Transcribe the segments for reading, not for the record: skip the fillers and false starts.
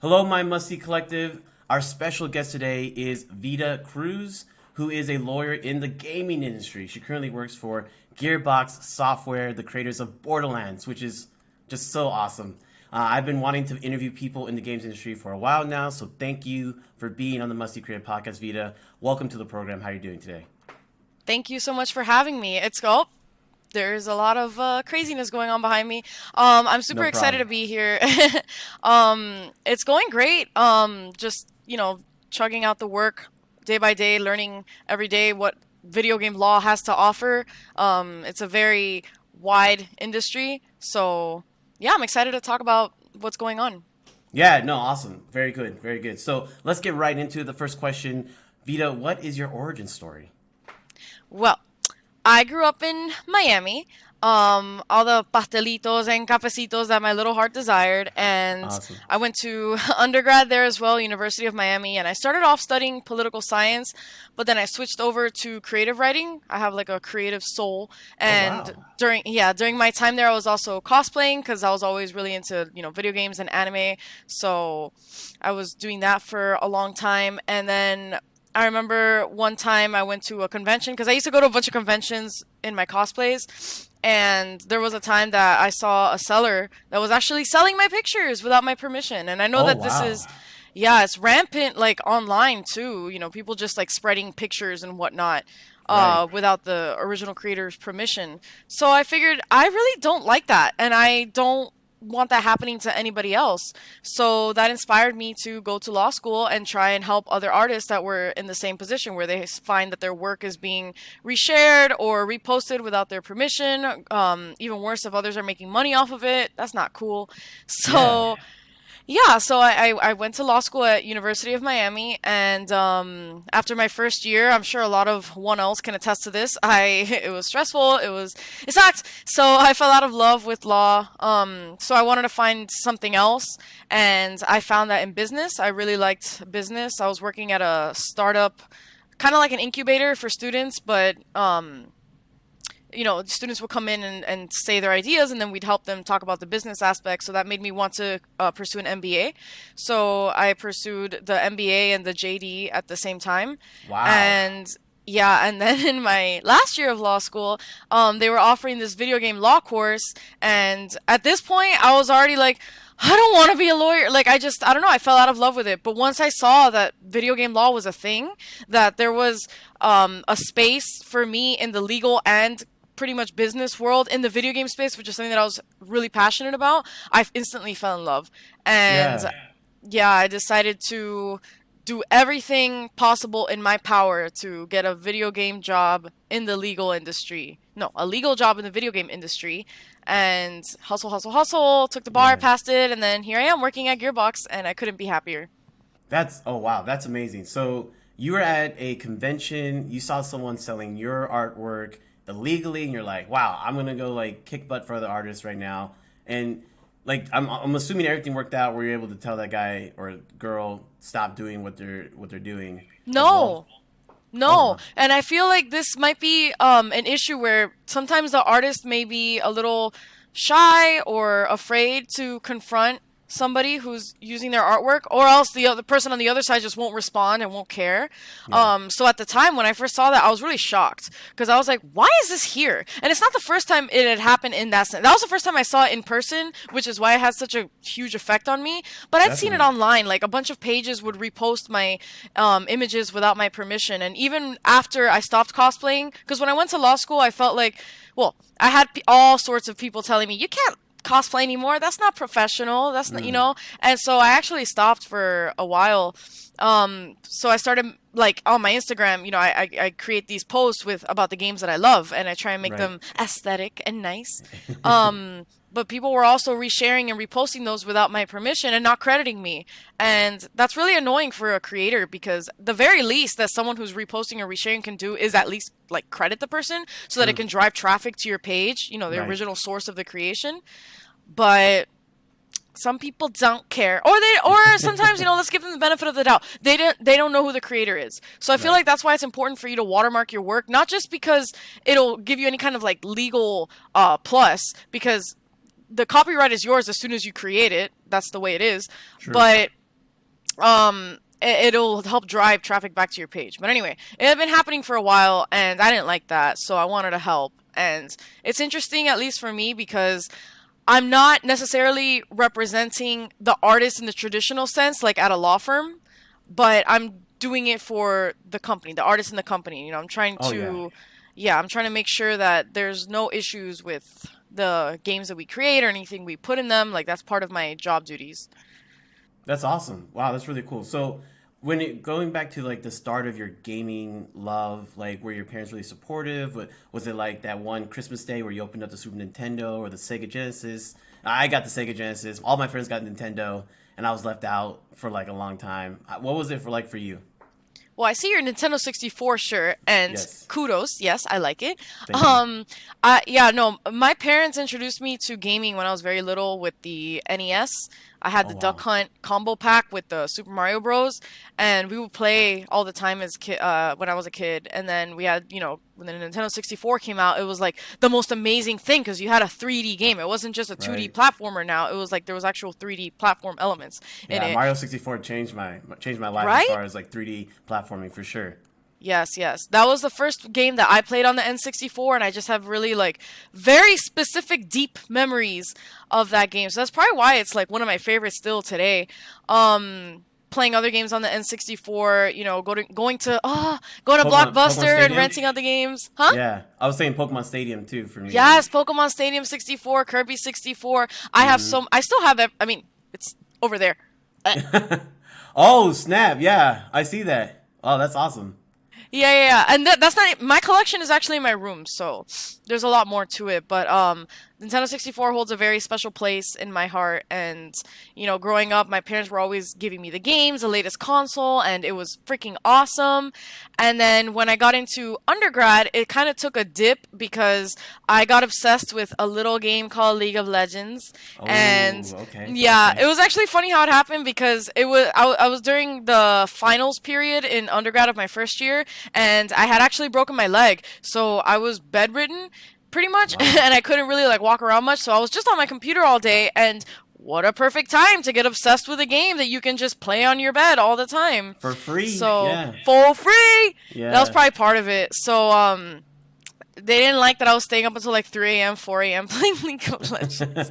Hello, my Musty Collective. Our special guest today is Veda Cruz, who is a lawyer in the gaming industry. She currently works for Gearbox Software, the creators of Borderlands, which is just so awesome. I've been wanting to interview people in the games industry for a while now, so thank you for being on the Musty Creative Podcast, Veda. Welcome to the program. How are you doing today? Thank you so much for having me. There's a lot of craziness going on behind me. I'm super No excited to problem. be here. It's going great. Just, chugging out the work day by day, learning every day what video game law has to offer. It's a very wide industry. So, yeah, I'm excited to talk about what's going on. Yeah, no, awesome. Very good, very good. So let's get right into the first question. Veda, what is your origin story? Well, I grew up in Miami. All the pastelitos and cafecitos that my little heart desired, and Awesome. I went to undergrad there as well, University of Miami, and I started off studying political science, but then I switched over to creative writing. I have like a creative soul, Oh, and wow. during my time there, I was also cosplaying because I was always really into video games and anime, so I was doing that for a long time, and then I remember one time I went to a convention because I used to go to a bunch of conventions in my cosplays. And there was a time that I saw a seller that was actually selling my pictures without my permission. And I know Oh, that this wow. is, yeah, it's rampant like online too. People just like spreading pictures and whatnot Right. without the original creator's permission. So I figured I really don't like that. And I don't want that happening to anybody else. So that inspired me to go to law school and try and help other artists that were in the same position where they find that their work is being reshared or reposted without their permission. Even worse, if others are making money off of it, that's not cool. Yeah. So yeah, so I went to law school at University of Miami, and after my first year, I'm sure a lot of 1Ls can attest to this. It was stressful. It sucked. So I fell out of love with law. So I wanted to find something else, and I found that in business, I really liked business. I was working at a startup, kind of like an incubator for students, but students would come in and say their ideas, and then we'd help them talk about the business aspects. So that made me want to pursue an MBA. So I pursued the MBA and the JD at the same time. Wow. And yeah, and then in my last year of law school, they were offering this video game law course. And at this point, I was already like, I don't want to be a lawyer. Like, I don't know, I fell out of love with it. But once I saw that video game law was a thing, that there was a space for me in the legal and pretty much business world in the video game space, which is something that I was really passionate about, I instantly fell in love. And Yeah. yeah, I decided to do everything possible in my power to get a video game job in the legal industry. No, a legal job in the video game industry. And hustle, hustle, hustle, took the bar, Yeah. passed it, and then here I am working at Gearbox, and I couldn't be happier. Oh, wow. That's amazing. So you were at a convention, you saw someone selling your artwork illegally, and you're like, wow, I'm going to go like kick butt for other artists right now. And like, I'm assuming everything worked out where you're able to tell that guy or girl stop doing what they're doing as well. No, Oh, no, wow. and I feel like this might be an issue where sometimes the artist may be a little shy or afraid to confront somebody who's using their artwork, or else the other person on the other side just won't respond and won't care. Yeah. So at the time when I first saw that, I was really shocked because I was like, "Why is this here?" And it's not the first time it had happened in that sense. That was the first time I saw it in person, which is why it had such a huge effect on me. But I'd seen it Definitely. online. Like a bunch of pages would repost my images without my permission. And even after I stopped cosplaying, because when I went to law school, I felt like, well, I had all sorts of people telling me, you can't cosplay anymore. That's not professional. That's not, Mm. And so I actually stopped for a while. So I started like on my Instagram, I create these posts with about the games that I love, and I try and make Right. them aesthetic and nice. But people were also resharing and reposting those without my permission and not crediting me. And that's really annoying for a creator because the very least that someone who's reposting or resharing can do is at least like credit the person so that it True. can drive traffic to your page, the Right. original source of the creation. But some people don't care, or sometimes let's give them the benefit of the doubt. They don't know who the creator is. So I feel Right. like that's why it's important for you to watermark your work, not just because it'll give you any kind of like legal plus, because the copyright is yours as soon as you create it. That's the way it is. True. But it'll help drive traffic back to your page. But anyway, it had been happening for a while and I didn't like that, so I wanted to help. And it's interesting, at least for me, because I'm not necessarily representing the artist in the traditional sense, like at a law firm, but I'm doing it for the company, the artist in the company. I'm trying Oh yeah. to, yeah, I'm trying to make sure that there's no issues with the games that we create or anything we put in them. Like, that's part of my job duties. That's awesome. Wow, that's really cool. So, going back to like the start of your gaming love, like were your parents really supportive? Was it like that one Christmas day where you opened up the Super Nintendo or the Sega Genesis? I got the Sega Genesis. All my friends got Nintendo, and I was left out for like a long time. What was it for like for you? Well, I see your Nintendo 64 shirt, and Yes. kudos. Yes, I like it. Thank you. Yeah, no, my parents introduced me to gaming when I was very little with the NES. I had Oh the Duck wow. Hunt combo pack with the Super Mario Bros. And we would play all the time when I was a kid. And then we had, when the Nintendo 64 came out, it was like the most amazing thing because you had a 3D game. It wasn't just a 2D Right. platformer now. It was like there was actual 3D platform elements in Yeah, it, Mario 64 changed my life as right? far as like 3D platforming for sure. Yes, yes. That was the first game that I played on the N64, and I just have really like very specific deep memories of that game. So that's probably why it's like one of my favorites still today. Playing other games on the N64, going to Pokemon Blockbuster and Stadium? renting out the games. Huh? Yeah, I was saying Pokemon Stadium too for me. Yes, Pokemon Stadium 64, Kirby 64. I still have it. I mean, it's over there. Uh, Oh, snap. Yeah, I see that. Oh, that's awesome. yeah. And that's not my collection is actually in my room, so there's a lot more to it. But Nintendo 64 holds a very special place in my heart. And growing up, my parents were always giving me the games, the latest console, and it was freaking awesome. And then when I got into undergrad, it kind of took a dip because I got obsessed with a little game called League of Legends. Oh, And okay, yeah, okay. it was actually funny how it happened because I was during the finals period in undergrad of my first year, and I had actually broken my leg, so I was bedridden pretty much, Wow. and I couldn't really like walk around much, so I was just on my computer all day. And what a perfect time to get obsessed with a game that you can just play on your bed all the time. For free? So Yeah. for free, that was Yeah. probably part of it. So they didn't like that I was staying up until like 3 a.m., 4 a.m. playing League of Legends.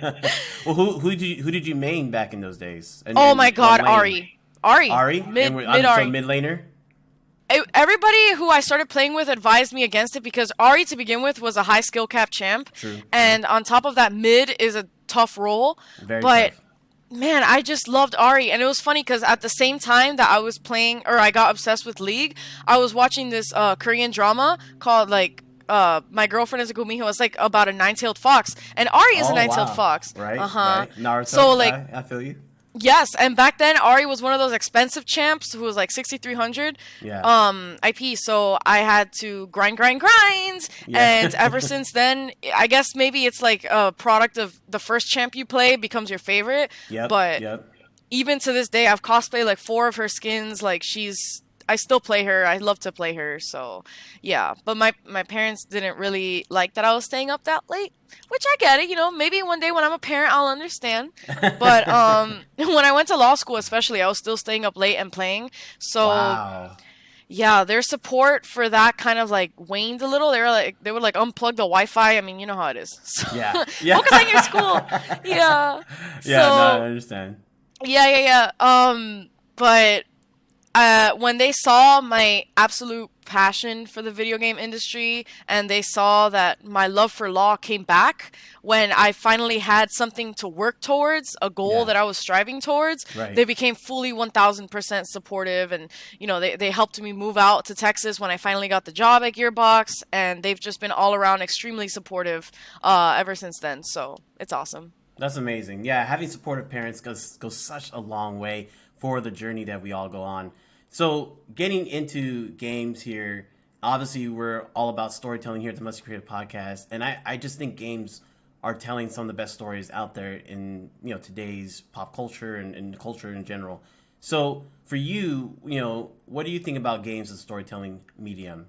Well, who did you main back in those days? Oh And my what God, lane? Ari. Ari. Ari? And Mid so Ari. mid laner? Everybody who I started playing with advised me against it because Ari to begin with was a high skill cap champ, True, true. and on top of that, mid is a tough role. Very But tough. man, I just loved Ari, and it was funny because at the same time that I was playing or I got obsessed with League, I was watching this Korean drama called like My Girlfriend is a Gumiho. It's like about a nine-tailed fox, and Ari is a Oh nine-tailed wow. fox. Right, Uh huh. right. So Naruto. like I feel you. yes, and back then Ari was one of those expensive champs who was like 6,300 Yeah. IP, so I had to grind, Yeah. and ever since then, I guess maybe it's like a product of the first champ you play becomes your favorite, Yep. but Yep. even to this day, I've cosplayed like four of her skins. Like I still play her. I love to play her. So yeah, but my parents didn't really like that I was staying up that late, which I get it. Maybe one day when I'm a parent, I'll understand. But when I went to law school, especially, I was still staying up late and playing. So Wow. yeah, their support for that kind of like waned a little. They would like unplug the Wi-Fi. I mean, you know how it is. So Yeah. Yeah. focus on your school. Yeah. Yeah. No, I So understand. yeah. But when they saw my absolute passion for the video game industry and they saw that my love for law came back when I finally had something to work towards, a goal Yeah. that I was striving towards, Right. they became fully 1000% supportive. And, they helped me move out to Texas when I finally got the job at Gearbox. And they've just been all around extremely supportive ever since then. So it's awesome. That's amazing. Yeah, having supportive parents goes such a long way for the journey that we all go on. So, getting into games here, obviously we're all about storytelling here at the Musty Creative Podcast, and I just think games are telling some of the best stories out there in today's pop culture and culture in general. So, for you, what do you think about games as a storytelling medium?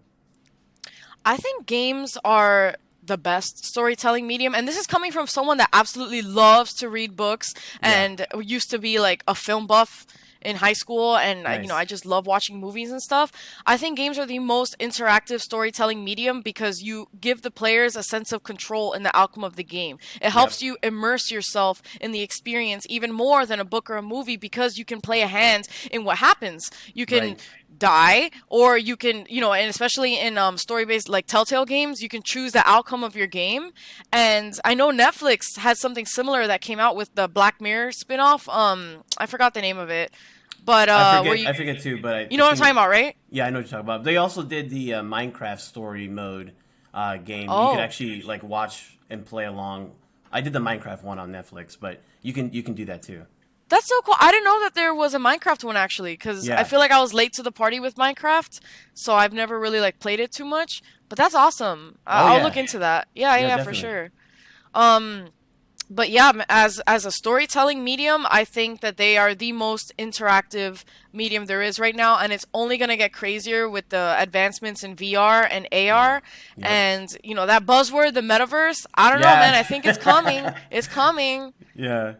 I think games are the best storytelling medium, and this is coming from someone that absolutely loves to read books Yeah. and used to be like a film buff in high school, and I Nice. just love watching movies and stuff. I think games are the most interactive storytelling medium because you give the players a sense of control in the outcome of the game. It helps Yep. you immerse yourself in the experience even more than a book or a movie because you can play a hand in what happens. You can Right. die, or you can, and especially in story-based like Telltale games, you can choose the outcome of your game. And I know Netflix has something similar that came out with the Black Mirror spin-off. I forgot the name of it, but I where forget. you I forget too, but you I know what I'm talking think about, right? yeah, I know what you're talking about. They also did the Minecraft story mode game. You could Oh, actually like watch and play along. I did the Minecraft one on Netflix, but you can do that too. that's so cool. I didn't know that there was a Minecraft one actually, because I Yeah. feel like I was late to the party with Minecraft, so I've never really like played it too much. But that's awesome. Oh I'll look yeah. into that. Yeah, yeah, Yeah, yeah, for definitely. sure. Um, but yeah, as a storytelling medium, I think that they are the most interactive medium there is right now, and it's only gonna get crazier with the advancements in VR and Yeah. AR. Yep. And that buzzword, the metaverse. I don't know, man. Yeah. I think it's coming. It's coming. Yeah.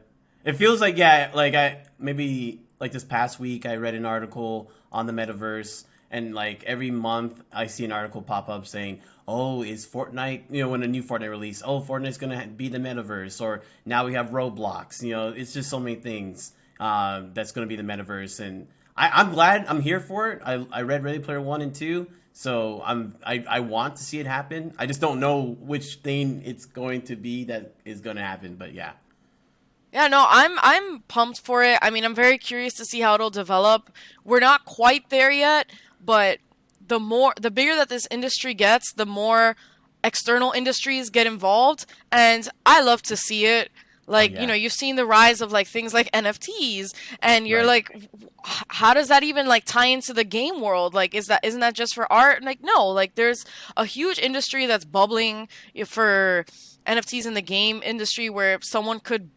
It feels like yeah, like I maybe like this past week I read an article on the metaverse and like every month I see an article pop up saying, "Oh, is Fortnite, when a new Fortnite release, oh, Fortnite's going to be the metaverse or now we have Roblox." It's just so many things that's going to be the metaverse and I'm glad I'm here for it. I read Ready Player 1 and 2, so I want to see it happen. I just don't know which thing it's going to be that is going to happen, but yeah. Yeah, no, I'm pumped for it. I mean, I'm very curious to see how it'll develop. We're not quite there yet, but the bigger that this industry gets, the more external industries get involved, and I love to see it. Oh Like, yeah. you've seen the rise of like things like NFTs, and you're Right. like, how does that even like tie into the game world? Like, isn't that just for art? And, like, no, like there's a huge industry that's bubbling for NFTs in the game industry where someone could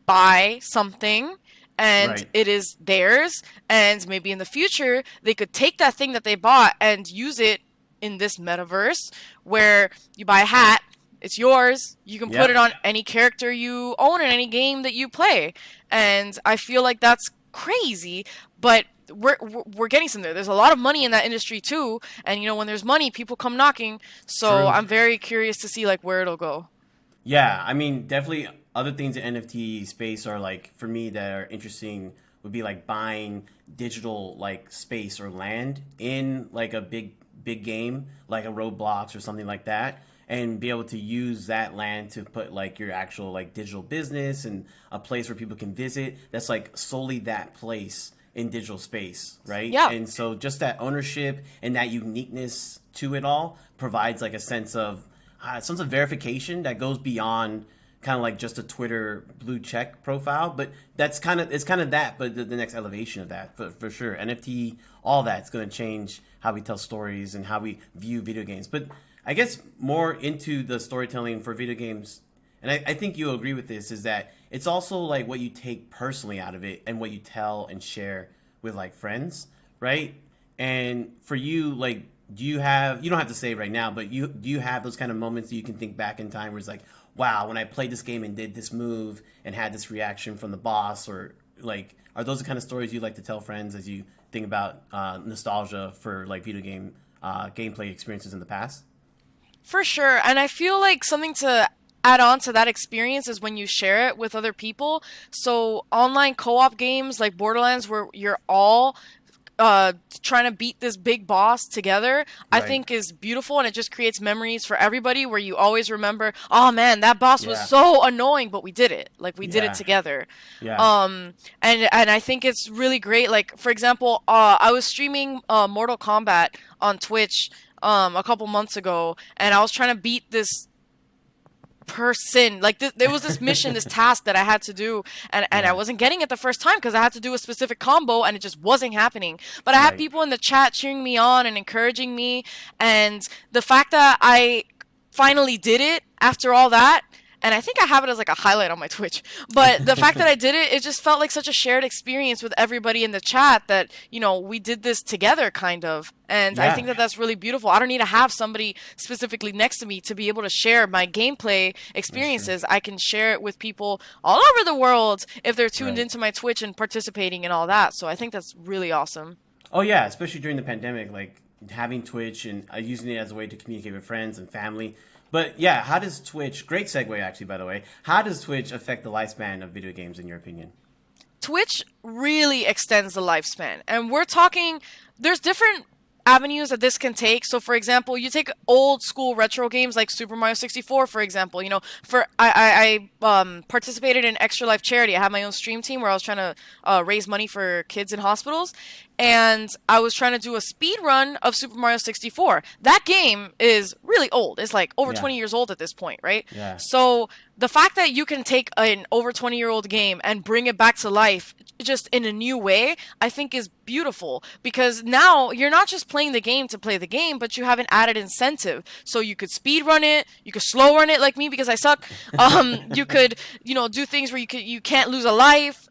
buy something and Right. it is theirs, and maybe in the future they could take that thing that they bought and use it in this metaverse where you buy a hat, it's yours, you can put it Yep. on any character you own in any game that you play. And I feel like that's crazy, but we're getting somewhere. There's a lot of money in that industry too, and when there's money, people come knocking. So True. I'm very curious to see like where it'll go. Yeah, I mean, definitely other things in NFT space are like for me that are interesting would be like buying digital like space or land in like a big game like a Roblox or something like that and be able to use that land to put like your actual like digital business and a place where people can visit that's like solely that place in digital space, right? Yeah, And so just that ownership and that uniqueness to it all provides like a sense of verification that goes beyond kind of like just a Twitter blue check profile, but it's kind of that, but the next elevation of that for sure. NFT, all that's going to change how we tell stories and how we view video games. But I guess more into the storytelling for video games, and I think you'll agree with this, is that it's also like what you take personally out of it and what you tell and share with like friends, right? And for you, like, you don't have to say it right now, but do you have those kind of moments that you can think back in time where it's like, wow, when I played this game and did this move and had this reaction from the boss, or like, are those the kind of stories you like to tell friends as you think about nostalgia for like video game gameplay experiences in the past? for sure. And I feel like something to add on to that experience is when you share it with other people. So online co-op games like Borderlands, where you're all trying to beat this big boss together, I Right. think is beautiful, and it just creates memories for everybody where you always remember, oh man, that boss was Yeah. so annoying, but we did it. Like, we did it Yeah. together. Yeah. And I think it's really great. Like, for example, I was streaming Mortal Kombat on Twitch a couple months ago, and I was trying to beat this person. Like, there was this mission, this task that I had to do, and I Yeah. wasn't getting it the first time because I had to do a specific combo and it just wasn't happening. But I had Right. people in the chat cheering me on and encouraging me, and the fact that I finally did it after all that, and I think I have it as like a highlight on my Twitch. But the fact that I did it, it just felt like such a shared experience with everybody in the chat that, we did this together kind of. And I Yeah, think that that's really beautiful. I don't need to have somebody specifically next to me to be able to share my gameplay that's true. experiences. I can share it with people all over the world if they're tuned Right. into my Twitch and participating and all that. So I think that's really awesome. Oh yeah, especially during the pandemic, like having Twitch and using it as a way to communicate with friends and family. But yeah, how does Twitch? Great segue, actually, by the way. How does Twitch affect the lifespan of video games, in your opinion? Twitch really extends the lifespan. And we're talking, there's different avenues that this can take. So for example, you take old school retro games like Super Mario 64, for example, for I participated in Extra Life Charity. I had my own stream team where I was trying to raise money for kids in hospitals. And I was trying to do a speed run of Super Mario 64. That game is really old. It's like over Yeah, 20 years old at this point, right? yeah. So the fact that you can take an over 20-year-old game and bring it back to life just in a new way, I think is beautiful, because now you're not just playing the game to play the game, but you have an added incentive. So you could speed run it, you could slow run it like me because I suck. You could, do things where you can't lose a life.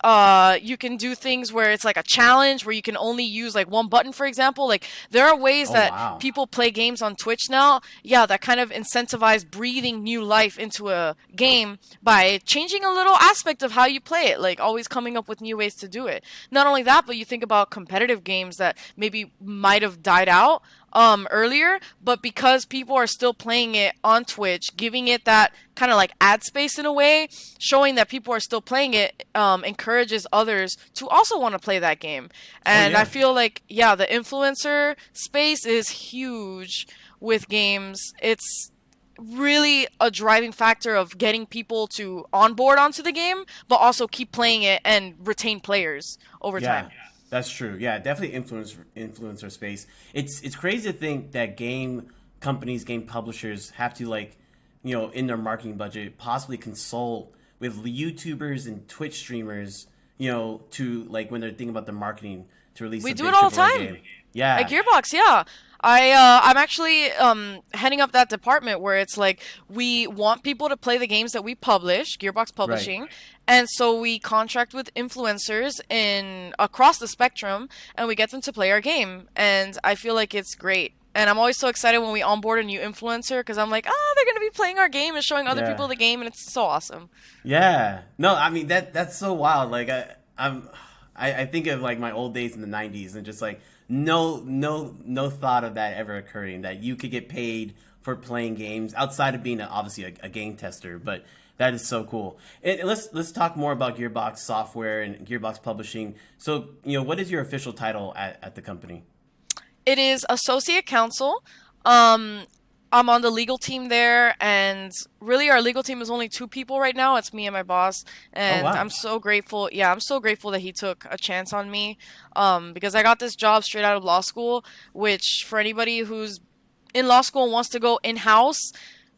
You can do things where it's like a challenge where you can only use like one button, for example. Like there are ways Oh that wow. people play games on Twitch now, yeah, that kind of incentivize breathing new life into a game by changing a little aspect of how you play it, like always coming up with new ways to do it. Not only that, but you think about competitive games that maybe might have died out earlier, but because people are still playing it on Twitch, giving it that kind of like ad space in a way, showing that people are still playing it, encourages others to also want to play that game. Oh And I yeah. feel like, yeah, the influencer space is huge with games. It's really a driving factor of getting people to onboard onto the game, but also keep playing it and retain players over Yeah, time. that's true. Yeah, definitely influencer space. It's crazy to think that game companies, game publishers have to like, in their marketing budget, possibly consult with YouTubers and Twitch streamers, to like when they're thinking about the marketing to release We a do it big all the AAA time. game. At Yeah, Gearbox, yeah. I'm actually heading up that department where it's like we want people to play the games that we publish, Gearbox right. Publishing, and so we contract with influencers in across the spectrum and we get them to play our game. And I feel like it's great. And I'm always so excited when we onboard a new influencer because I'm like, oh, they're gonna be playing our game and showing other Yeah. people the game, and it's so awesome. Yeah. No, I mean that's so wild. Like I think of like my old days in the '90s and just like no thought of that ever occurring, that you could get paid for playing games outside of being obviously a game tester. But that is so cool. And let's talk more about Gearbox software and Gearbox publishing. So what is your official title at the company? It is associate counsel. Um, I'm on the legal team there, and really, our legal team is only two people right now. It's me and my boss, Oh and wow. I'm so grateful. Yeah, I'm so grateful that he took a chance on me, because I got this job straight out of law school. Which, for anybody who's in law school and wants to go in house,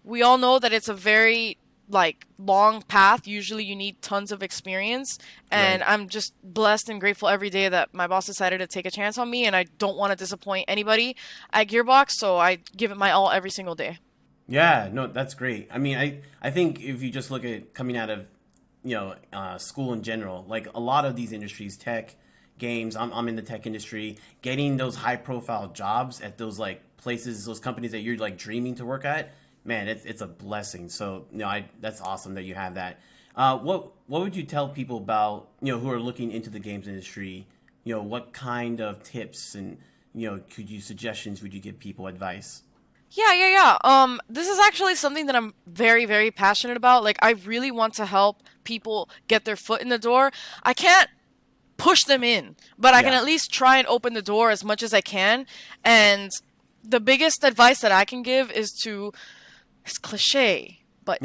we all know that it's a very like long path. Usually you need tons of experience, and Right. I'm just blessed and grateful every day that my boss decided to take a chance on me, and I don't want to disappoint anybody at Gearbox, so I give it my all every single day. Yeah, no, that's great. I mean, I think if you just look at coming out of school in general, like a lot of these industries, tech, games. I'm in the tech industry. Getting those high profile jobs at those like places, those companies that you're like dreaming to work at, man, it's a blessing. So I that's awesome that you have that. What would you tell people about who are looking into the games industry? What kind of tips and could you suggestions would you give people advice? Yeah, yeah, yeah. This is actually something that I'm very, very passionate about. Like, I really want to help people get their foot in the door. I can't push them in, but I can Yeah. at least try and open the door as much as I can. And the biggest advice that I can give is to, it's cliche, but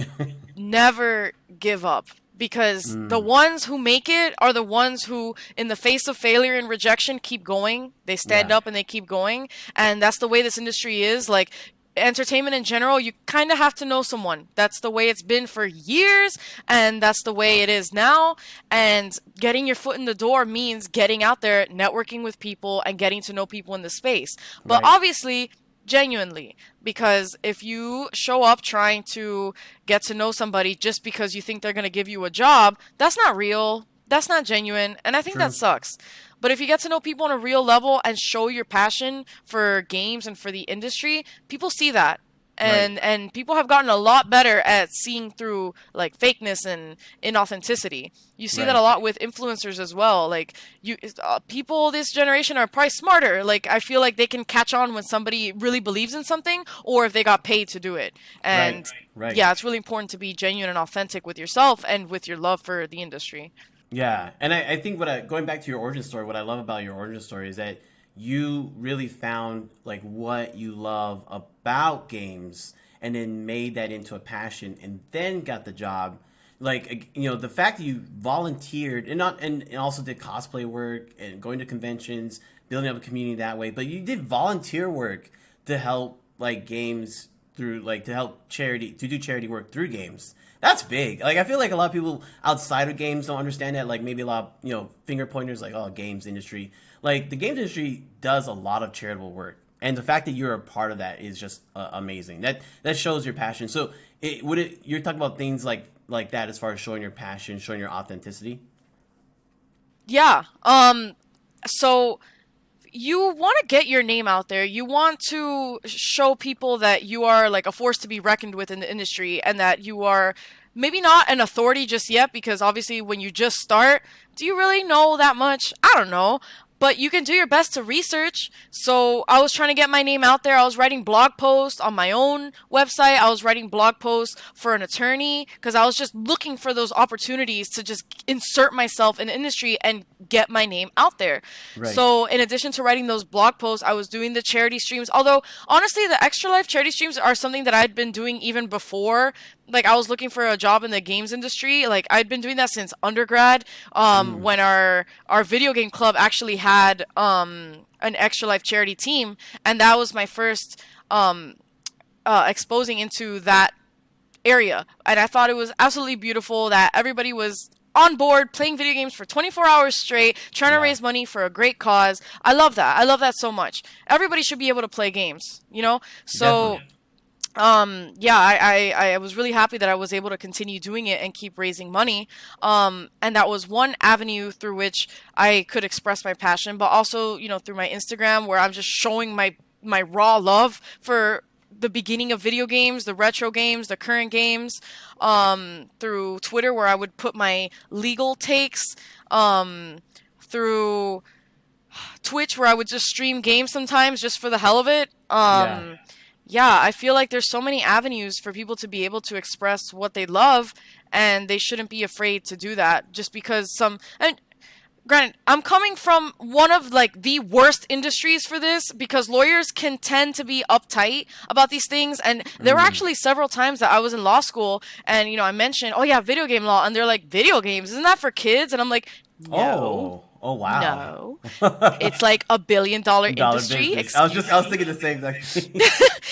never give up. Because the Mm, ones who make it are the ones who, in the face of failure and rejection, keep going. They stand yeah. up and they keep going. And that's the way this industry is. Like, entertainment in general, you kind of have to know someone. That's the way it's been for years, and that's the way it is now. And getting your foot in the door means getting out there, networking with people, and getting to know people in the space. But Right. obviously, Genuinely, because if you show up trying to get to know somebody just because you think they're going to give you a job, that's not real. That's not genuine. And I think that True. sucks. But if you get to know people on a real level and show your passion for games and for the industry, people see that. Right. And people have gotten a lot better at seeing through like fakeness and inauthenticity. You see that a Right. lot with influencers as well. Like people this generation are probably smarter. Like I feel like they can catch on when somebody really believes in something or if they got paid to do it. Right. And Right. yeah, it's really important to be genuine and authentic with yourself and with your love for the industry. Yeah, and I think going back to your origin story, what I love about your origin story is that you really found like what you love about games and then made that into a passion and then got the job. Like the fact that you volunteered and not and also did cosplay work and going to conventions, building up a community that way, but you did volunteer work to help like games through like to help charity to do charity work through games. That's big. Like I feel like a lot of people outside of games don't understand that. Like maybe a lot of, finger pointers like, oh, games industry. Like the games industry does a lot of charitable work. And the fact that you're a part of that is just amazing. That shows your passion. So you're talking about things like that as far as showing your passion, showing your authenticity. Yeah. So you want to get your name out there. You want to show people that you are like a force to be reckoned with in the industry and that you are maybe not an authority just yet because obviously when you just start, do you really know that much? I don't know. But you can do your best to research. So I was trying to get my name out there. I was writing blog posts on my own website. I was writing blog posts for an attorney because I was just looking for those opportunities to just insert myself in the industry and get my name out there. Right. So in addition to writing those blog posts, I was doing the charity streams. Although honestly, the Extra Life charity streams are something that I'd been doing even before. Like I was looking for a job in the games industry. Like I'd been doing that since undergrad. When our video game club actually had an Extra Life charity team, and that was my first exposing into that area. And I thought it was absolutely beautiful that everybody was on board playing video games for 24 hours straight, trying to Yeah. raise money for a great cause. I love that. I love that so much. Everybody should be able to play games, you know? So Definitely. yeah, I was really happy that I was able to continue doing it and keep raising money. And that was one avenue through which I could express my passion, but also, through my Instagram where I'm just showing my raw love for the beginning of video games, the retro games, the current games, through Twitter where I would put my legal takes, through Twitch where I would just stream games sometimes just for the hell of it. Yeah. Yeah, I feel like there's so many avenues for people to be able to express what they love, and they shouldn't be afraid to do that just because and granted, I'm coming from one of like the worst industries for this because lawyers can tend to be uptight about these things. And there were actually several times that I was in law school and, I mentioned, oh yeah, video game law. And they're like, video games, isn't that for kids? And I'm like, no, Oh. Oh wow. no. It's like $1 billion Dollar industry. business. I was thinking the same thing.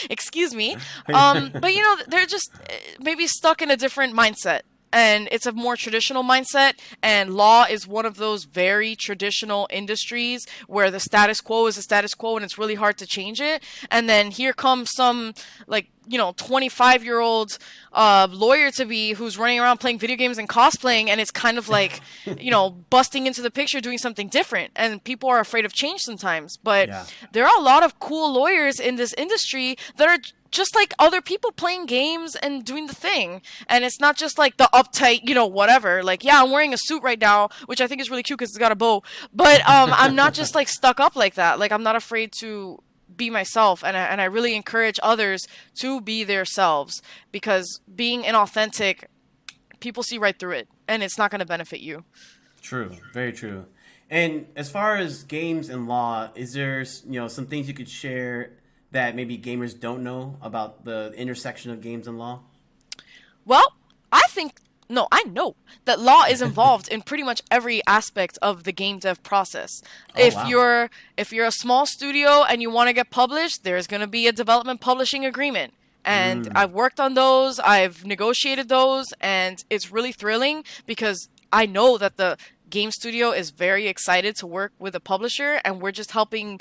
Excuse me. But they're just maybe stuck in a different mindset. And it's a more traditional mindset. And law is one of those very traditional industries where the status quo is the status quo and it's really hard to change it. And then here comes some, like, 25-year-old lawyer to be who's running around playing video games and cosplaying. And it's kind of like, busting into the picture, doing something different. And people are afraid of change sometimes. But Yeah. there are a lot of cool lawyers in this industry that are just like other people playing games and doing the thing. And it's not just like the uptight, whatever. Like, yeah, I'm wearing a suit right now, which I think is really cute because it's got a bow. But I'm not just like stuck up like that. Like, I'm not afraid to be myself. And I really encourage others to be their selves because being inauthentic, people see right through it and it's not going to benefit you. True, very true. And as far as games and law, is there some things you could share that maybe gamers don't know about the intersection of games and law? Well, I think no, I know that law is involved in pretty much every aspect of the game dev process. Oh wow. If you're a small studio and you want to get published, there's going to be a development publishing agreement. And I've worked on those, I've negotiated those, and it's really thrilling because I know that the game studio is very excited to work with a publisher and we're just helping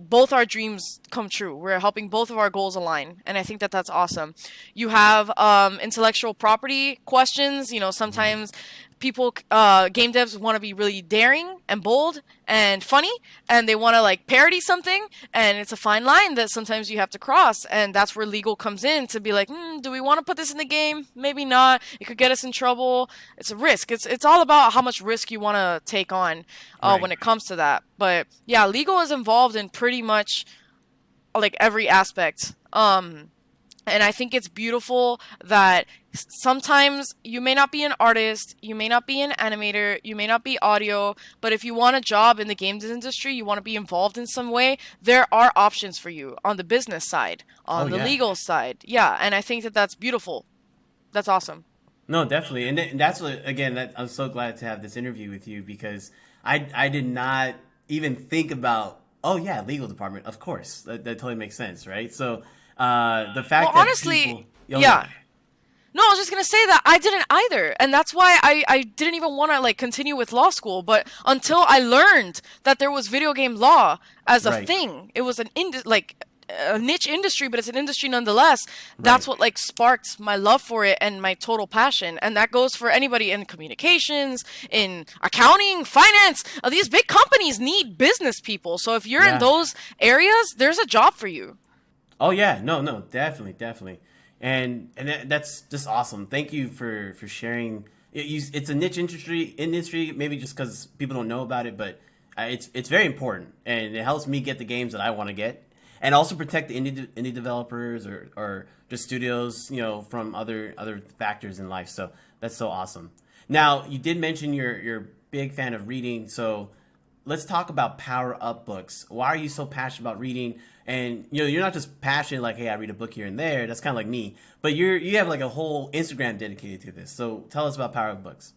both our dreams come true. We're helping both of our goals align, and I think that that's awesome. You have intellectual property questions. Sometimes people, game devs want to be really daring and bold and funny, and they want to like parody something, and it's a fine line that sometimes you have to cross, and that's where legal comes in to be like, do we want to put this in the game? Maybe not. It could get us in trouble. It's a risk. It's all about how much risk you want to take on when it comes to that. But yeah, legal is involved in pretty much like every aspect. And I think it's beautiful that sometimes you may not be an artist, you may not be an animator, you may not be audio, but if you want a job in the games industry, you want to be involved in some way, there are options for you on the business side, on the legal side. Yeah, and I think that that's beautiful. That's awesome. No, definitely. And that's what, again, I'm so glad to have this interview with you, because I did not even think about, oh yeah, legal department, of course. That totally makes sense, right? So the fact that honestly, people, yeah. No, I was just gonna say that I didn't either, and that's why I didn't even want to like continue with law school. But until I learned that there was video game law as a thing, it was a niche industry, but it's an industry nonetheless. That's what like sparked my love for it and my total passion, and that goes for anybody in communications, in accounting, finance. These big companies need business people, so if you're in those areas, there's a job for you. Oh yeah, no, definitely, and that's just awesome. Thank you for sharing. It's a niche industry, maybe just because people don't know about it, but it's very important, and it helps me get the games that I want to get, and also protect the indie developers or just studios, from other factors in life. So that's so awesome. Now, you did mention you're a big fan of reading, so let's talk about Power Up books. Why are you so passionate about reading? And you're not just passionate like, hey, I read a book here and there. That's kind of like me. But you have like a whole Instagram dedicated to this. So tell us about Power Up books.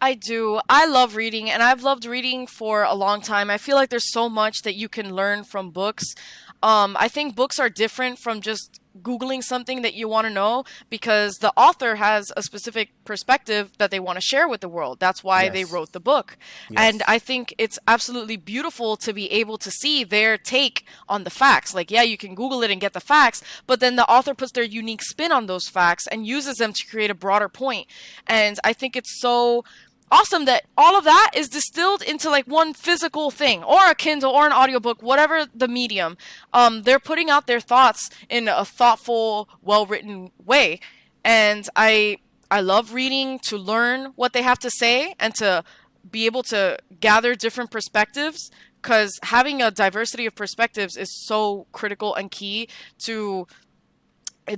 I do. I love reading, and I've loved reading for a long time. I feel like there's so much that you can learn from books. I think books are different from just Googling something that you want to know, because the author has a specific perspective that they want to share with the world. That's why they wrote the book. And I think it's absolutely beautiful to be able to see their take on the facts. Like, yeah, you can Google it and get the facts, but then the author puts their unique spin on those facts and uses them to create a broader point. And I think it's so awesome that all of that is distilled into like one physical thing, or a Kindle or an audiobook, whatever the medium. They're putting out their thoughts in a thoughtful, well-written way. And I love reading to learn what they have to say and to be able to gather different perspectives, because having a diversity of perspectives is so critical and key to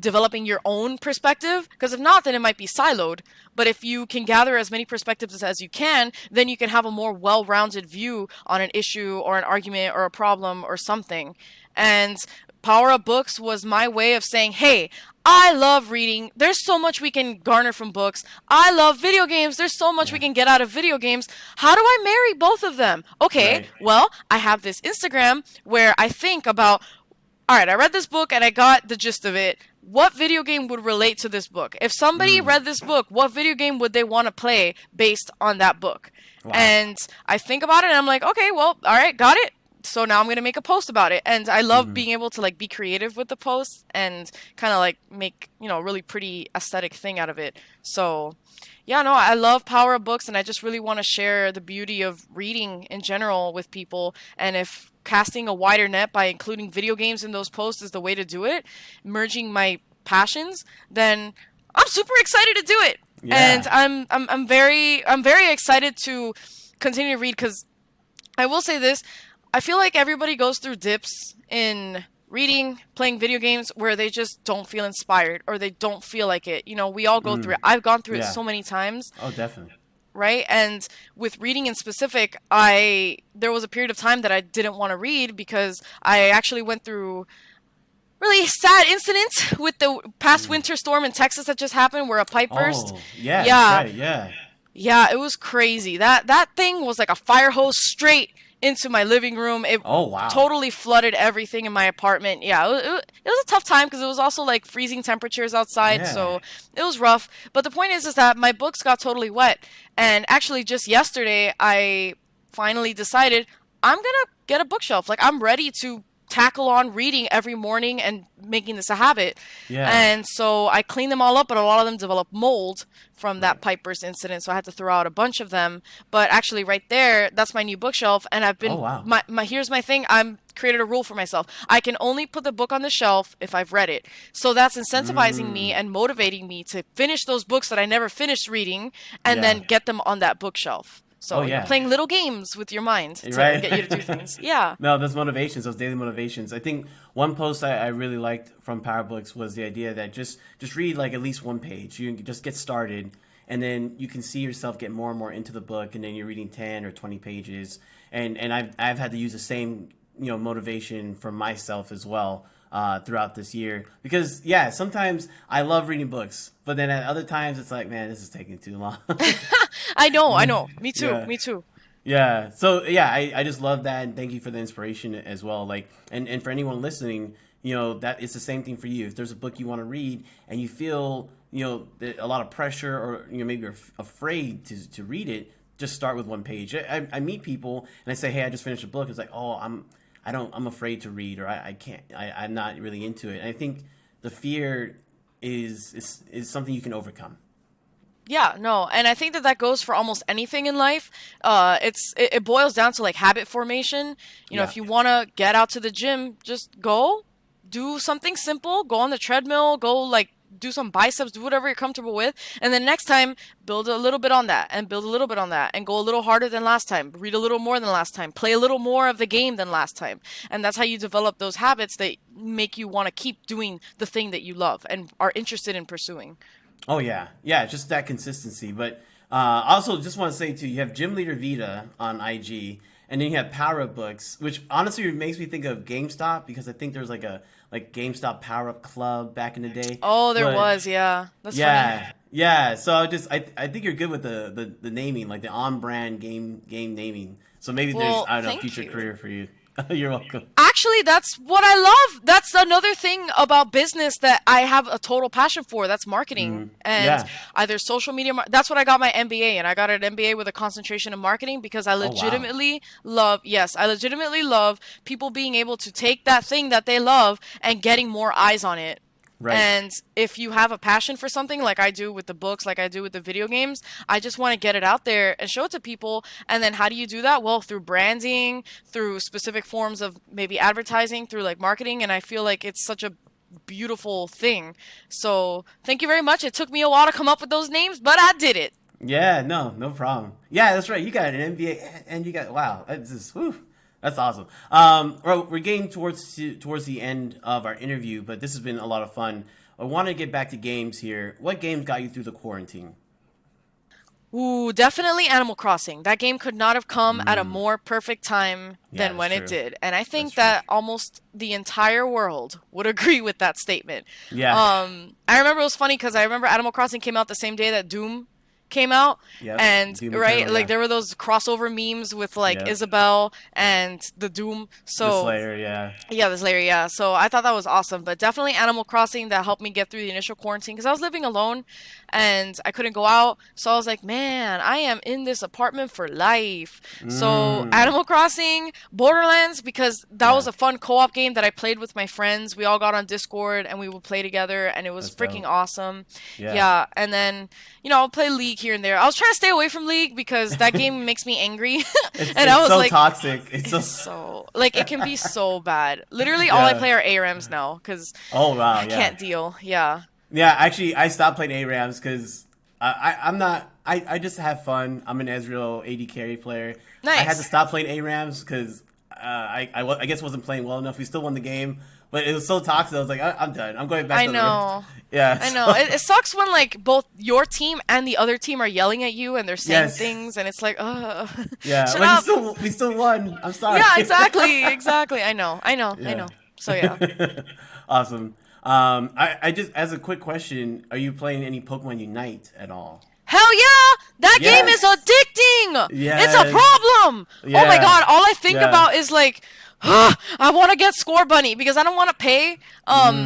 developing your own perspective, because if not, then it might be siloed. But if you can gather as many perspectives as you can, then you can have a more well-rounded view on an issue or an argument or a problem or something. And Power Up Books was my way of saying, hey, I love reading. There's so much we can garner from books. I love video games. There's so much we can get out of video games. How do I marry both of them? Okay, well, I have this Instagram where I think about, all right, I read this book and I got the gist of it. What video game would relate to this book? If somebody read this book, what video game would they want to play based on that book? Wow. And I think about it and I'm like, okay, well, all right, got it. So now I'm going to make a post about it. And I love being able to like be creative with the posts and kind of like make, a really pretty aesthetic thing out of it. So yeah, no, I love Power Up Books, and I just really want to share the beauty of reading in general with people. And if casting a wider net by including video games in those posts is the way to do it, merging my passions, then I'm super excited to do it. Yeah. And I'm very excited to continue to read, because I will say this, I feel like everybody goes through dips in reading, playing video games, where they just don't feel inspired or they don't feel like it. We all go through it. I've gone through it so many times. Oh, definitely. Right? And with reading in specific, there was a period of time that I didn't want to read, because I actually went through really sad incident with the past winter storm in Texas that just happened, where a pipe burst. Oh, yeah. Right, yeah. Yeah, it was crazy. That thing was like a fire hose straight into my living room. It totally flooded everything in my apartment. Yeah, it was a tough time, because it was also like freezing temperatures outside, so it was rough. But the point is that my books got totally wet. And actually just yesterday, I finally decided I'm gonna get a bookshelf. Like, I'm ready to tackle on reading every morning and making this a habit. Yeah. And so I cleaned them all up, but a lot of them developed mold from that Right. pipe burst incident. So I had to throw out a bunch of them. But actually, right there, that's my new bookshelf. And I've Oh been wow. my here's my thing. I'm created a rule for myself. I can only put the book on the shelf if I've read it. So that's incentivizing me Mm. and motivating me to finish those books that I never finished reading, and Yeah. then get them on that bookshelf. Oh So you're yeah. playing little games with your mind to Right. get you to do things. Yeah. No, those motivations, those daily motivations. I think one post I really liked from Power Books was the idea that just read like at least one page. You can just get started, and then you can see yourself get more and more into the book, and then you're reading 10 or 20 pages. And I've had to use the same motivation for myself as well throughout this year, because yeah, sometimes I love reading books, but then at other times it's like, man, this is taking too long. I know. Me too. Yeah. Me too. Yeah. So yeah, I just love that, and thank you for the inspiration as well. Like, and for anyone listening, that it's the same thing for you. If there's a book you want to read and you feel a lot of pressure, or maybe you're afraid to read it, just start with one page. I meet people and I say, hey, I just finished a book. It's like, oh, I'm afraid to read, or I can't, I'm not really into it. And I think the fear is something you can overcome. Yeah, no, and I think that goes for almost anything in life. It boils down to like habit formation. Yeah. If you want to get out to the gym, just go do something simple. Go on the treadmill. Go like do some biceps. Do whatever you're comfortable with, and then next time build a little bit on that, and build a little bit on that, and go a little harder than last time. Read a little more than last time. Play a little more of the game than last time, and that's how you develop those habits that make you want to keep doing the thing that you love and are interested in pursuing. Oh yeah, yeah, just that consistency. But also, just want to say too, you have Gym Leader Vita on IG, and then you have Power Up Books, which honestly makes me think of GameStop, because I think there's like a GameStop Power Up Club back in the day. Oh, there But was, yeah. That's yeah, funny. yeah. So I think you're good with the naming, like the on brand game naming. So maybe there's, Well, I don't know, thank future you. career for you. You're welcome. Actually, that's what I love. That's another thing about business that I have a total passion for. That's marketing and Yeah. either social media. That's what I got my MBA in. I got an MBA with a concentration in marketing because I Oh wow. legitimately love, yes, I legitimately love people being able to take that thing that they love and getting more eyes on it. Right. And if you have a passion for something like I do with the books, like I do with the video games, I just want to get it out there and show it to people. And then how do you do that? Well, through branding, through specific forms of maybe advertising, through like marketing. And I feel like it's such a beautiful thing. So thank you very much. It took me a while to come up with those names, but I did it. Yeah, no problem. Yeah, that's right. You got an MBA, and you got, wow, that's just, whew, that's awesome. Well, we're getting towards the end of our interview, but this has been a lot of fun. I want to get back to games here. What games got you through the quarantine? Ooh, definitely Animal Crossing. That game could not have come at a more perfect time Yeah, than when that's it true. did. And I think That's that almost the entire world would agree with that statement. Yeah. I remember it was funny because I remember Animal Crossing came out the same day that Doom came out. Yep. And Doom right, Eternal, like yeah. there were those crossover memes with like Yep. Isabelle and the Doom. The So Slayer, yeah. yeah, the Slayer, yeah. So I thought that was awesome, but definitely Animal Crossing that helped me get through the initial quarantine because I was living alone and I couldn't go out. So I was like, man, I am in this apartment for life. So Animal Crossing, Borderlands, because that was a fun co-op game that I played with my friends. We all got on Discord and we would play together, and it was That's freaking dope. awesome. Yeah. Yeah, and then I'll play League here and there. I was trying to stay away from League because that game makes me angry, It's and I was so like, toxic. It's so, so like it can be so bad. Literally, all I Yeah. play are ARMs now because oh wow, I yeah. can't deal. Yeah. Yeah, actually, I stopped playing ARAMs because I'm not. I just have fun. I'm an Ezreal AD carry player. I had Nice. to stop playing ARAMs because I guess wasn't playing well enough. We still won the game, but it was so toxic. I was like, I'm done. I'm going back. I to know. The yeah, I know. It sucks when like both your team and the other team are yelling at you and they're saying Yes. things, and it's like, Yeah, shut but up. we still won. I'm sorry. Yeah, exactly. I know. Yeah. So yeah. Awesome. I just, as a quick question, are you playing any Pokemon Unite at all? Hell yeah! That game Yes. is addicting! It's a Yes. problem! Oh my Yeah. god, all I think Yeah. about is like, I want to get Score Bunny because I don't want to pay.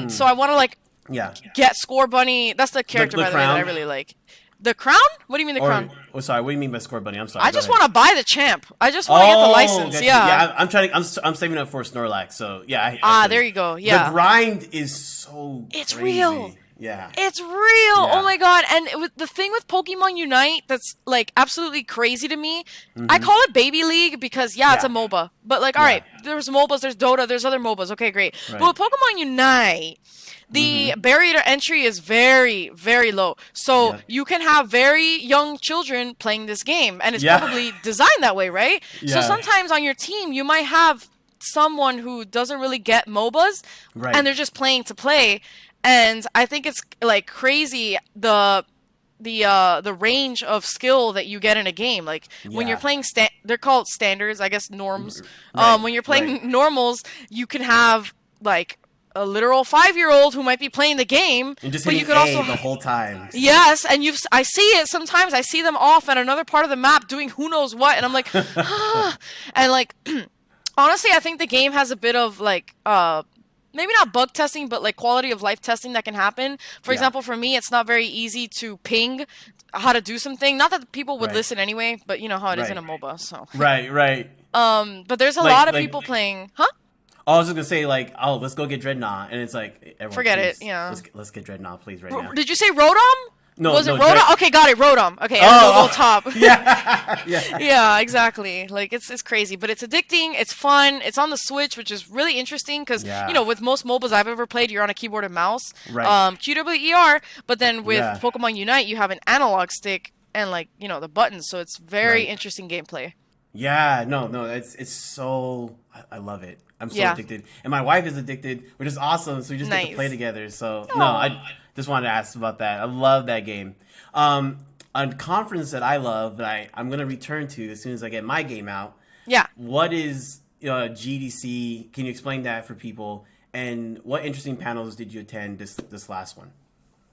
So I want to like Yeah. get Score Bunny. That's the character, the by the way, that I crown? really like. The crown? What do you mean the crown? Oh, sorry. What do you mean by score bunny? I'm sorry. I Go just ahead. want to buy the champ. I just want to get the license. Gotcha. Yeah. Yeah. I'm trying. I'm saving up for Snorlax. So yeah. I feel There you go. Yeah. The grind is so. It's crazy. real. Yeah. It's real. Yeah. Oh my god. And the thing with Pokemon Unite that's like absolutely crazy to me, I call it Baby League because it's a MOBA. But like, all right, there's MOBAs, there's Dota, there's other MOBAs. Okay, great. Right. But with Pokemon Unite, the barrier to entry is very, very low. So you can have very young children playing this game, and it's probably designed that way, right? Yeah. So sometimes on your team, you might have someone who doesn't really get MOBAs, and they're just playing to play. And I think it's like crazy the range of skill that you get in a game. Like when you're playing they're called standards, I guess norms. When you're playing normals, you can have like a literal 5-year-old who might be playing the game, and just but you hitting could also the whole time. Yes, and I see it sometimes. I see them off at another part of the map doing who knows what, and I'm like, and like honestly, I think the game has a bit of like maybe not bug testing, but like quality of life testing that can happen. For example, for me, it's not very easy to ping how to do something. Not that people would listen anyway, but you know how it is in a MOBA. So right. But there's a lot of people playing, huh? Oh, I was just gonna say like, let's go get Dreadnought, and it's like, everyone, forget please, it. Yeah. Let's get Dreadnought, please, right now. Did you say Rotom? No, was it Rotom? Okay, got it, Rotom. Okay, go top. Yeah. Yeah, exactly. Like it's crazy, but it's addicting. It's fun. It's on the Switch, which is really interesting because you know, with most MOBAs I've ever played, you're on a keyboard and mouse, QWER. But then with Pokemon Unite, you have an analog stick and like the buttons, so it's very interesting gameplay. Yeah, no, it's so I love it. I'm so addicted, and my wife is addicted, which is awesome. So we just get to play together. So I just wanted to ask about that. I love that game. A conference that I love that I'm gonna return to as soon as I get my game out. Yeah. What is GDC? Can you explain that for people? And what interesting panels did you attend this last one?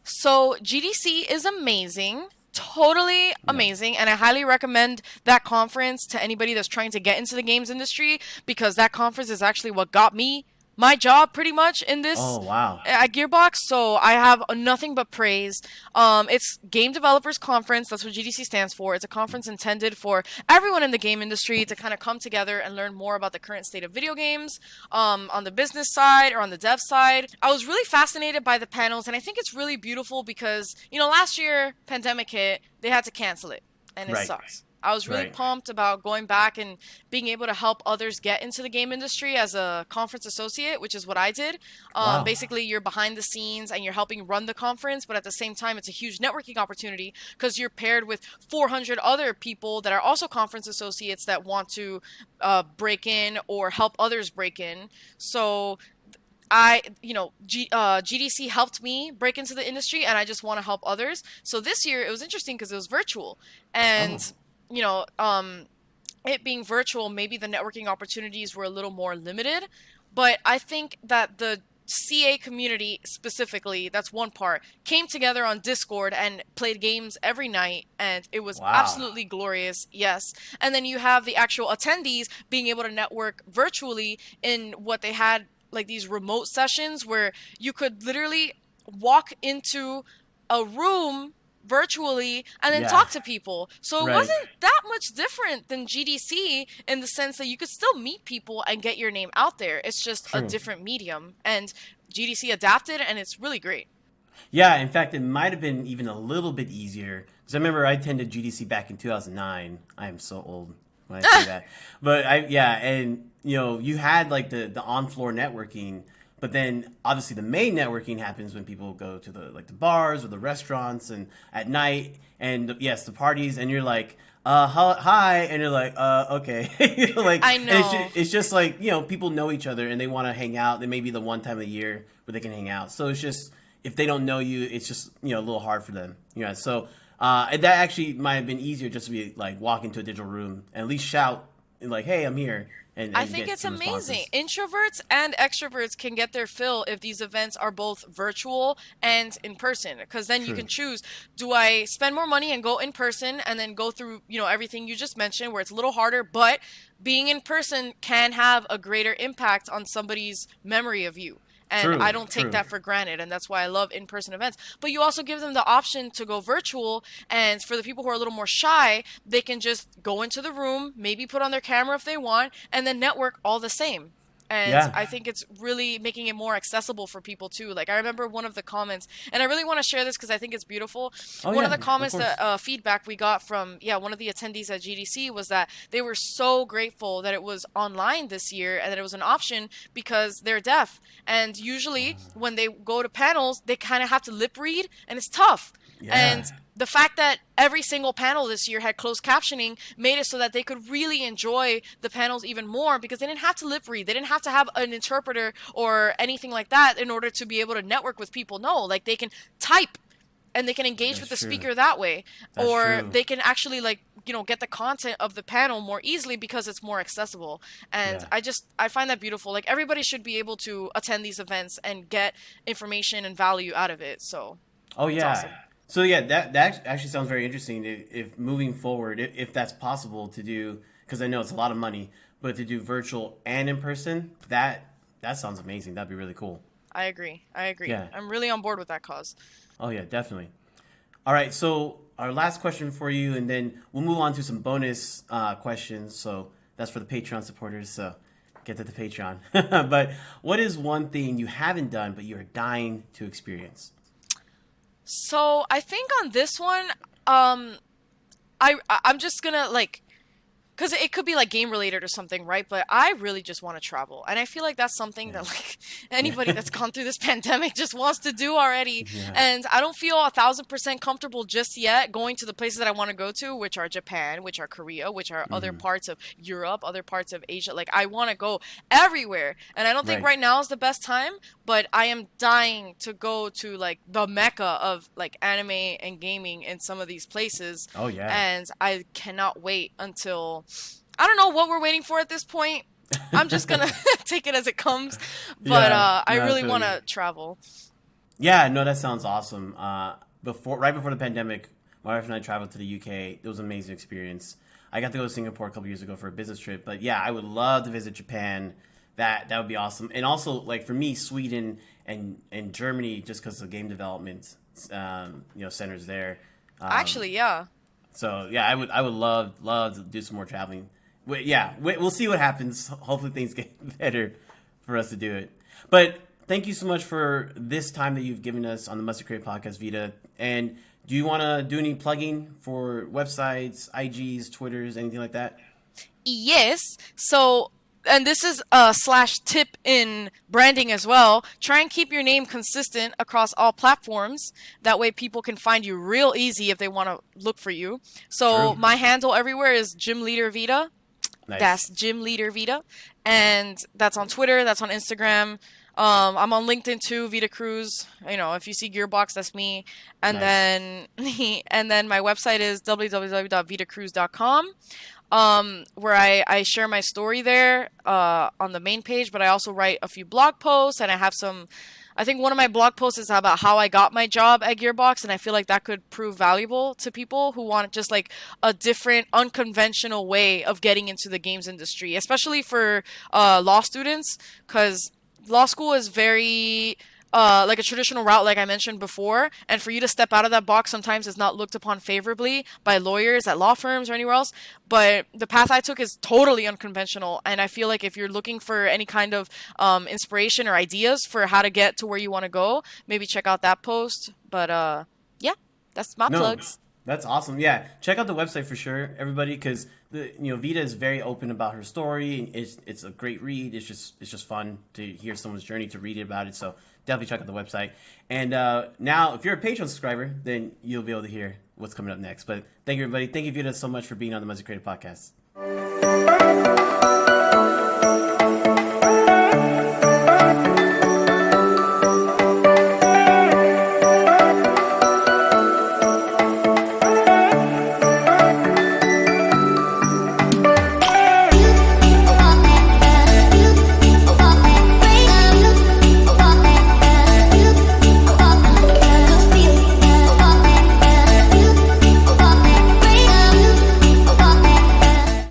So GDC is amazing. Totally amazing, and I highly recommend that conference to anybody that's trying to get into the games industry, because that conference is actually what got me my job pretty much in this at Gearbox. So I have nothing but praise. It's Game Developers Conference. That's what GDC stands for. It's a conference intended for everyone in the game industry to kind of come together and learn more about the current state of video games on the business side or on the dev side. I was really fascinated by the panels, and I think it's really beautiful because, last year pandemic hit, they had to cancel it, and it sucks. I was really pumped about going back and being able to help others get into the game industry as a conference associate, which is what I did. Basically, you're behind the scenes and you're helping run the conference, but at the same time, it's a huge networking opportunity because you're paired with 400 other people that are also conference associates that want to break in or help others break in. So GDC helped me break into the industry, and I just want to help others. So this year, it was interesting because it was virtual, and it being virtual, maybe the networking opportunities were a little more limited, but I think that the CA community specifically, that's one part, came together on Discord and played games every night, and it was absolutely glorious. Yes. And then you have the actual attendees being able to network virtually in what they had, like these remote sessions where you could literally walk into a room virtually and then talk to people. So it wasn't that much different than GDC in the sense that you could still meet people and get your name out there. It's just a different medium, and GDC adapted, and it's really great. Yeah, in fact, it might have been even a little bit easier because I remember I attended GDC back in 2009. I am so old when I say that, but and you had like the on-floor networking. But then, obviously, the main networking happens when people go to the bars or the restaurants and at night, and the parties, and you're like, hi, and you're like, okay, I know. It's just like people know each other and they want to hang out. There may be the one time of the year where they can hang out. So it's just if they don't know you, it's just a little hard for them. So that actually might have been easier just to be like walk into a digital room and at least shout like, hey, I'm here. And I think it's amazing. Introverts and extroverts can get their fill if these events are both virtual and in person, because then you can choose, do I spend more money and go in person and then go through everything you just mentioned where it's a little harder, but being in person can have a greater impact on somebody's memory of you. And I don't take that for granted. And that's why I love in-person events. But you also give them the option to go virtual. And for the people who are a little more shy, they can just go into the room, maybe put on their camera if they want, and then network all the same. And I think it's really making it more accessible for people too. Like I remember one of the comments, and I really want to share this because I think it's beautiful. One of the comments that feedback we got from one of the attendees at GDC was that they were so grateful that it was online this year and that it was an option because they're deaf. And usually when they go to panels, they kind of have to lip read, and it's tough. And the fact that every single panel this year had closed captioning made it so that they could really enjoy the panels even more because they didn't have to lip read. They didn't have to have an interpreter or anything like that in order to be able to network with people. No, like they can type and they can engage with the speaker that way. Or they can actually get the content of the panel more easily because it's more accessible. And I find that beautiful. Like everybody should be able to attend these events and get information and value out of it. So it's awesome. So that actually sounds very interesting. If moving forward, if that's possible to do, because I know it's a lot of money, but to do virtual and in person, that sounds amazing. That'd be really cool. I agree. Yeah. I'm really on board with that cause. Oh yeah, definitely. All right, so our last question for you, and then we'll move on to some bonus questions. So that's for the Patreon supporters. So get to the Patreon. But what is one thing you haven't done but you're dying to experience? So I think on this one, I'm just gonna because it could be like game related or something, right? But I really just want to travel, and I feel like that's something that anybody that's gone through this pandemic just wants to do already. And I don't feel 1,000% comfortable just yet going to the places that I want to go to, which are Japan, which are Korea, which are other parts of Europe, other parts of Asia. Like I want to go everywhere, and I don't think right now is the best time. But I am dying to go to the mecca of anime and gaming in some of these places. Oh yeah. And I cannot wait until I don't know what we're waiting for at this point. I'm just gonna take it as it comes. But I really want to travel. Yeah, no, that sounds awesome. Right before the pandemic, my wife and I traveled to the UK. It was an amazing experience. I got to go to Singapore a couple years ago for a business trip. But yeah, I would love to visit Japan. That would be awesome. And also, for me, Sweden and Germany, just because of game development, centers there. Actually, yeah. So yeah, I would love to do some more traveling. We'll see what happens. Hopefully things get better for us to do it. But thank you so much for this time that you've given us on the Musty Create Podcast, Veda. And do you want to do any plugging for websites, IGs, Twitters, anything like that? Yes. So, and this is a /tip in branding as well. Try and keep your name consistent across all platforms. That way people can find you real easy if they want to look for you. So my handle everywhere is Gym Leader Veda. Nice. That's Gym Leader Veda. And that's on Twitter. That's on Instagram. I'm on LinkedIn too, Veda Cruz. If you see Gearbox, that's me. And then my website is www.vedacruz.com. Where I share my story there on the main page, but I also write a few blog posts, and I think one of my blog posts is about how I got my job at Gearbox, and I feel like that could prove valuable to people who want just a different, unconventional way of getting into the games industry, especially for law students, because law school is very a traditional route, like I mentioned before, and for you to step out of that box sometimes is not looked upon favorably by lawyers at law firms or anywhere else. But the path I took is totally unconventional, and I feel like if you're looking for any kind of inspiration or ideas for how to get to where you want to go, maybe check out that post. But that's my plugs. That's awesome. Yeah, check out the website for sure, everybody, because Veda is very open about her story, and it's a great read. It's just fun to hear someone's journey, to read about it. So definitely check out the website. And now, if you're a Patreon subscriber, then you'll be able to hear what's coming up next. But thank you, everybody. Thank you, Veda, so much for being on the Musty Creative Podcast.